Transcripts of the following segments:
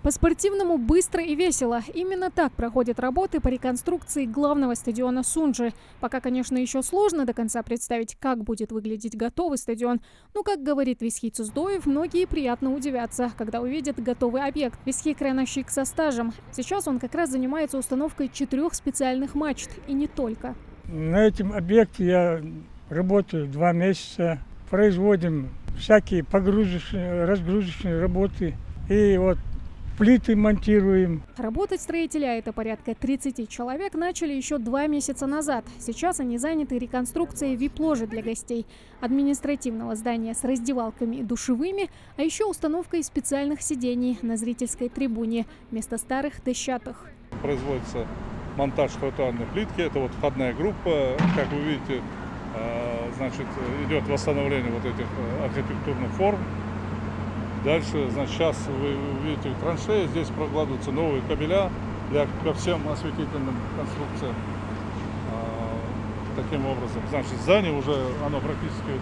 По-спортивному быстро и весело. Именно так проходят работы по реконструкции главного стадиона Сунжи. Пока, конечно, еще сложно до конца представить, как будет выглядеть готовый стадион. Но, как говорит Висхий Цуздоев, многие приятно удивятся, когда увидят готовый объект. Висхий крановщик со стажем. Сейчас он как раз занимается установкой 4 специальных мачт. И не только. На этом объекте я работаю 2 месяца. Производим всякие погрузочные, разгрузочные работы. И вот плиты монтируем. Работать строители, а это порядка 30 человек, начали еще 2 месяца назад. Сейчас они заняты реконструкцией вип-ложи для гостей, административного здания с раздевалками и душевыми, а еще установкой специальных сидений на зрительской трибуне вместо старых дощатых. Производится монтаж тротуарной плитки. Это вот входная группа. Как вы видите, значит, идет восстановление вот этих архитектурных форм. Дальше, значит, сейчас вы увидите траншеи, здесь прокладываются новые кабеля ко всем осветительным конструкциям. Таким образом, значит, здание уже, оно практически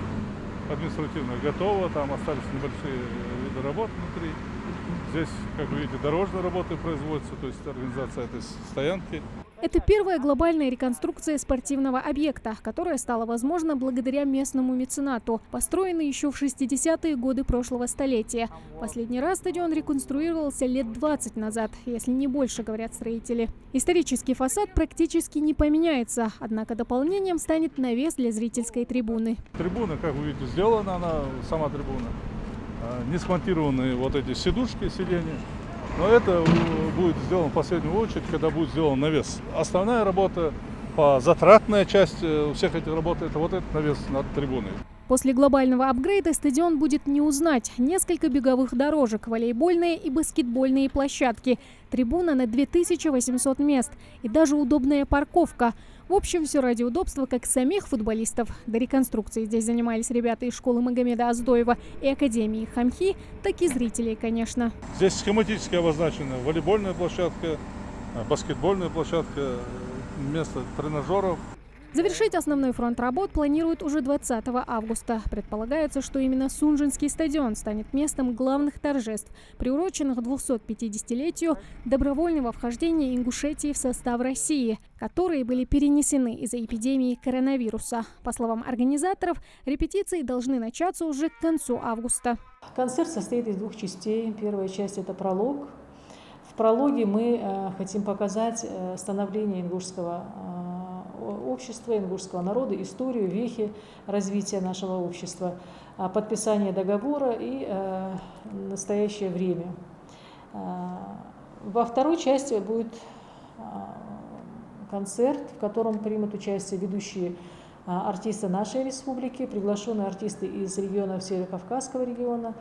административно готово, там остались небольшие виды работ внутри. Здесь, как вы видите, дорожные работы производятся, то есть организация этой стоянки. Это первая глобальная реконструкция спортивного объекта, которая стала возможна благодаря местному меценату, построенный еще в 60-е годы прошлого столетия. Последний раз стадион реконструировался лет 20 назад, если не больше, говорят строители. Исторический фасад практически не поменяется, однако дополнением станет навес для зрительской трибуны. Трибуна, как вы видите, сделана, она сама трибуна. Не смонтированы вот эти сидушки, сиденья. Но это будет сделано в последнюю очередь, когда будет сделан навес. Основная работа, затратная часть всех этих работ, это вот этот навес над трибуной. После глобального апгрейда стадион будет не узнать. Несколько беговых дорожек, волейбольные и баскетбольные площадки, трибуна на 2800 мест и даже удобная парковка. В общем, все ради удобства как самих футболистов. До реконструкции здесь занимались ребята из школы Магомеда Аздоева и академии Хамхи, так и зрителей, конечно. Здесь схематически обозначена волейбольная площадка, баскетбольная площадка, место тренажеров. Завершить основной фронт работ планируют уже 20 августа. Предполагается, что именно Сунжинский стадион станет местом главных торжеств, приуроченных 250-летию добровольного вхождения Ингушетии в состав России, которые были перенесены из-за эпидемии коронавируса. По словам организаторов, репетиции должны начаться уже к концу августа. Концерт состоит из 2 частей. Первая часть – это пролог. В прологе мы хотим показать становление ингушского общества, ингушского народа, историю, вехи развития нашего общества, подписание договора и настоящее время. Во второй части будет концерт, в котором примут участие ведущие артисты нашей республики, приглашенные артисты из регионов Северо-Кавказского региона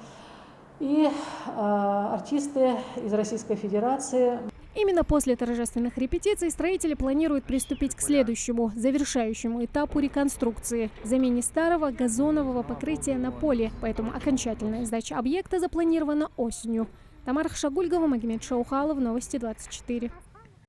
и артисты из Российской Федерации. Именно после торжественных репетиций строители планируют приступить к следующему, завершающему этапу реконструкции – замене старого газонового покрытия на поле. Поэтому окончательная сдача объекта запланирована осенью. Тамара Хшагульгова, Магомед Шаухалов, Новости 24.